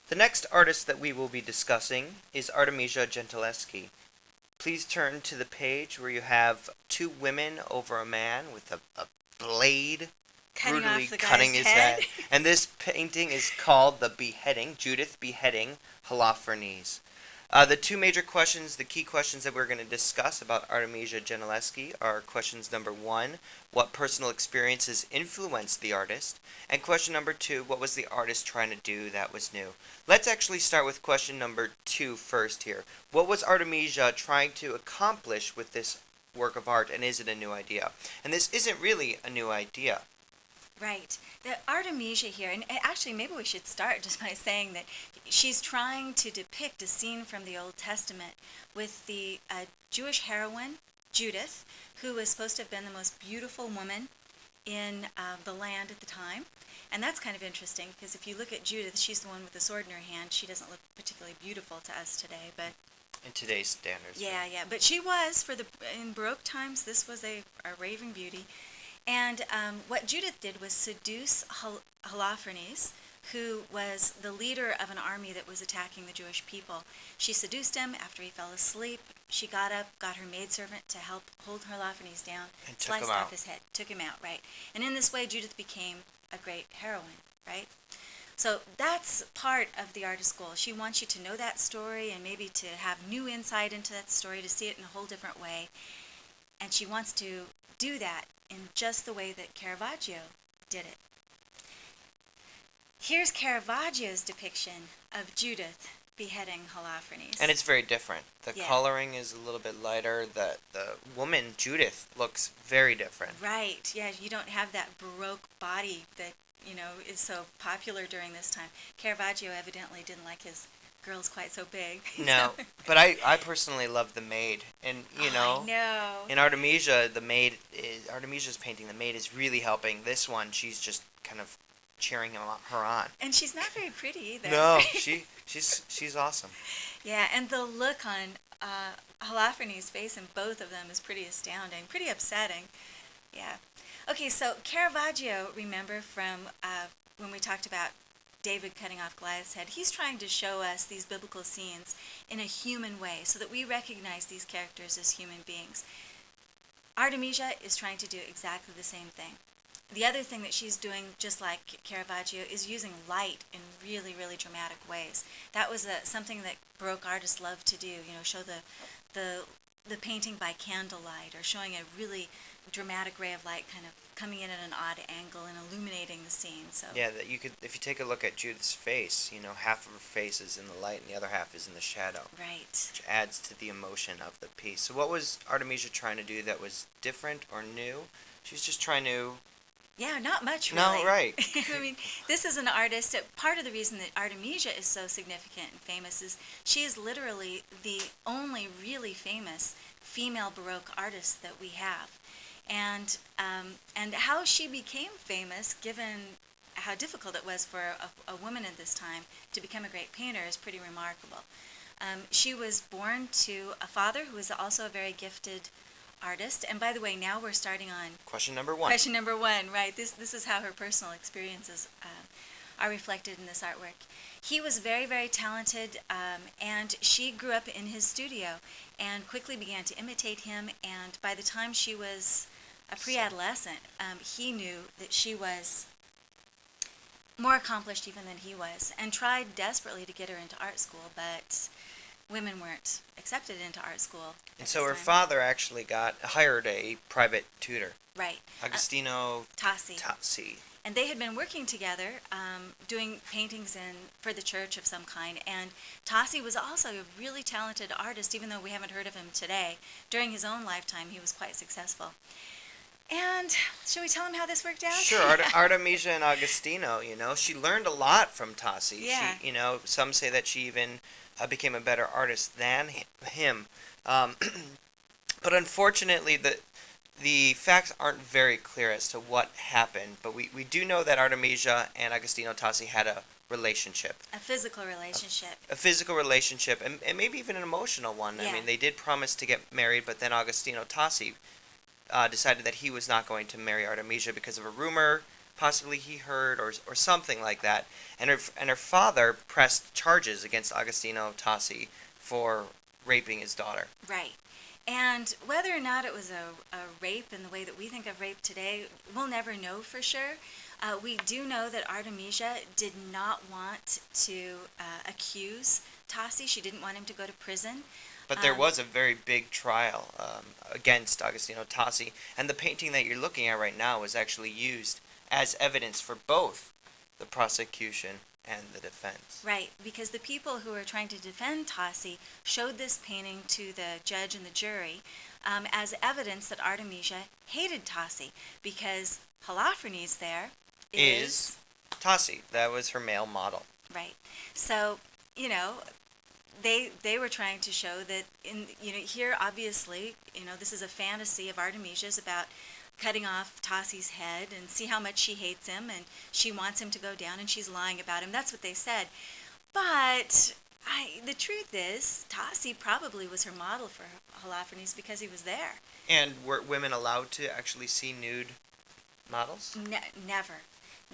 The next artist that we will be discussing is Artemisia Gentileschi. Please turn to the page where you have two women over a man with a blade Cutting brutally off the cutting guy's his head. head. And this painting is called The Beheading, Judith Beheading Holofernes. The two major questions, the key questions that we're going to discuss about Artemisia Gentileschi are questions number one, what personal experiences influenced the artist? And question number two, what was the artist trying to do that was new? Let's actually start with question number two first here. What was Artemisia trying to accomplish with this work of art, and is it a new idea? And this isn't really a new idea. Right. The Artemisia here, and actually maybe we should start just by saying that she's trying to depict a scene from the Old Testament with the Jewish heroine, Judith, who was supposed to have been the most beautiful woman in the land at the time. And that's kind of interesting because if you look at Judith, she's the one with the sword in her hand. She doesn't look particularly beautiful to us today, but In today's standards. yeah, yeah. But she was in Baroque times. This was a raving beauty. And what Judith did was seduce Holofernes, who was the leader of an army that was attacking the Jewish people. She seduced him after he fell asleep. She got up, got her maidservant to help hold Holofernes down, And took him sliced out. off his head, took him out, right? And in this way, Judith became a great heroine, right? So that's part of the artist's goal. She wants you to know that story and maybe to have new insight into that story, to see it in a whole different way. And she wants to do that in just the way that Caravaggio did it. Here's Caravaggio's depiction of Judith beheading Holofernes. And it's very different. The Yeah. coloring is a little bit lighter. The woman, Judith, looks very different. Right, yeah, you don't have that Baroque body that, is so popular during this time. Caravaggio evidently didn't like his girls quite so big. No, but I personally love the maid. And, I know. in Artemisia, Artemisia's painting, the maid is really helping. This one, she's just kind of cheering her on. And she's not very pretty either. No, she's awesome. Yeah, and the look on Holofernes' face in both of them is pretty astounding, pretty upsetting. Yeah. Okay, so Caravaggio, remember from when we talked about David cutting off Goliath's head, he's trying to show us these biblical scenes in a human way so that we recognize these characters as human beings. Artemisia is trying to do exactly the same thing. The other thing that she's doing, just like Caravaggio, is using light in really, really dramatic ways. That was something that Baroque artists loved to do, show the painting by candlelight or showing a really dramatic ray of light kind of coming in at an odd angle and illuminating the scene. So Yeah, that you could, if you take a look at Judith's face, half of her face is in the light and the other half is in the shadow, right. which adds to the emotion of the piece. So what was Artemisia trying to do that was different or new? She was just trying to... Yeah, not much No, really. right. I mean, this is an artist. Part of the reason that Artemisia is so significant and famous is she is literally the only really famous female Baroque artist that we have. And how she became famous, given how difficult it was for a woman at this time to become a great painter, is pretty remarkable. She was born to a father who was also a very gifted artist. And by the way, now we're starting on Question number one. question number one, right? This is how her personal experiences are reflected in this artwork. He was very, very talented, and she grew up in his studio and quickly began to imitate him. And by the time she was a pre-adolescent, he knew that she was more accomplished even than he was, and tried desperately to get her into art school, but women weren't accepted into art school. And so her father actually hired a private tutor, Right. Agostino Tassi. Tazzi. And they had been working together, doing paintings for the church of some kind. And Tassi was also a really talented artist, even though we haven't heard of him today. During his own lifetime, he was quite successful. And shall we tell him how this worked out? Sure, Artemisia and Agostino, she learned a lot from Tassi. Yeah. She, some say that she even became a better artist than him. But unfortunately, the facts aren't very clear as to what happened. But we do know that Artemisia and Agostino Tassi had a relationship. A physical relationship. A physical relationship, and maybe even an emotional one. Yeah. I mean, they did promise to get married, but then Agostino Tassi decided that he was not going to marry Artemisia because of a rumor possibly he heard, or something like that. And her father pressed charges against Agostino Tassi for raping his daughter. Right. And whether or not it was a rape in the way that we think of rape today, we'll never know for sure. We do know that Artemisia did not want to accuse Tassi. She didn't want him to go to prison. But there was a very big trial against Agostino Tassi, and the painting that you're looking at right now was actually used as evidence for both the prosecution and the defense. Right, because the people who were trying to defend Tassi showed this painting to the judge and the jury as evidence that Artemisia hated Tassi, because Holofernes there is Tassi. That was her male model. right. So, you know, they were trying to show that here obviously, this is a fantasy of Artemisia's about cutting off Tassi's head and see how much she hates him and she wants him to go down and she's lying about him. That's what they said. But the truth is, Tassi probably was her model for Holofernes because he was there. And were women allowed to actually see nude models? Never.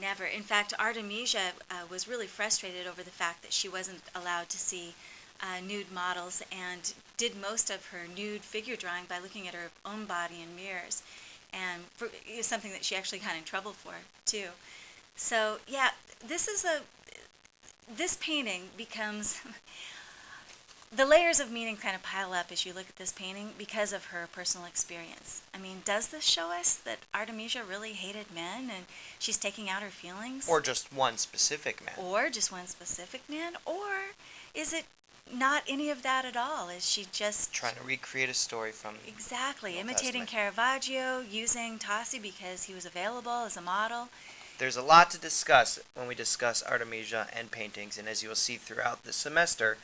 Never. In fact, Artemisia was really frustrated over the fact that she wasn't allowed to see nude models and did most of her nude figure drawing by looking at her own body in mirrors. And it's something that she actually got in trouble for, too. So, yeah, this painting becomes... The layers of meaning kind of pile up as you look at this painting because of her personal experience. I mean, does this show us that Artemisia really hated men and she's taking out her feelings? Or just one specific man? Or just one specific man? Or is it not any of that at all? Is she just... trying to recreate a story from... Exactly. the Old Imitating Testament. Caravaggio, using Tassi because he was available as a model. There's a lot to discuss when we discuss Artemisia and paintings, and as you will see throughout the semester,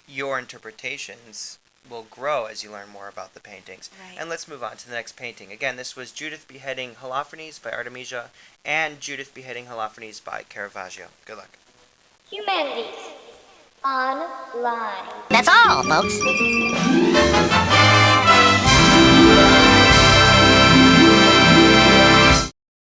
your interpretations will grow as you learn more about the paintings. Right. And let's move on to the next painting. Again, this was Judith beheading Holofernes by Artemisia and Judith beheading Holofernes by Caravaggio. Good luck. Humanities. Online. That's all, folks.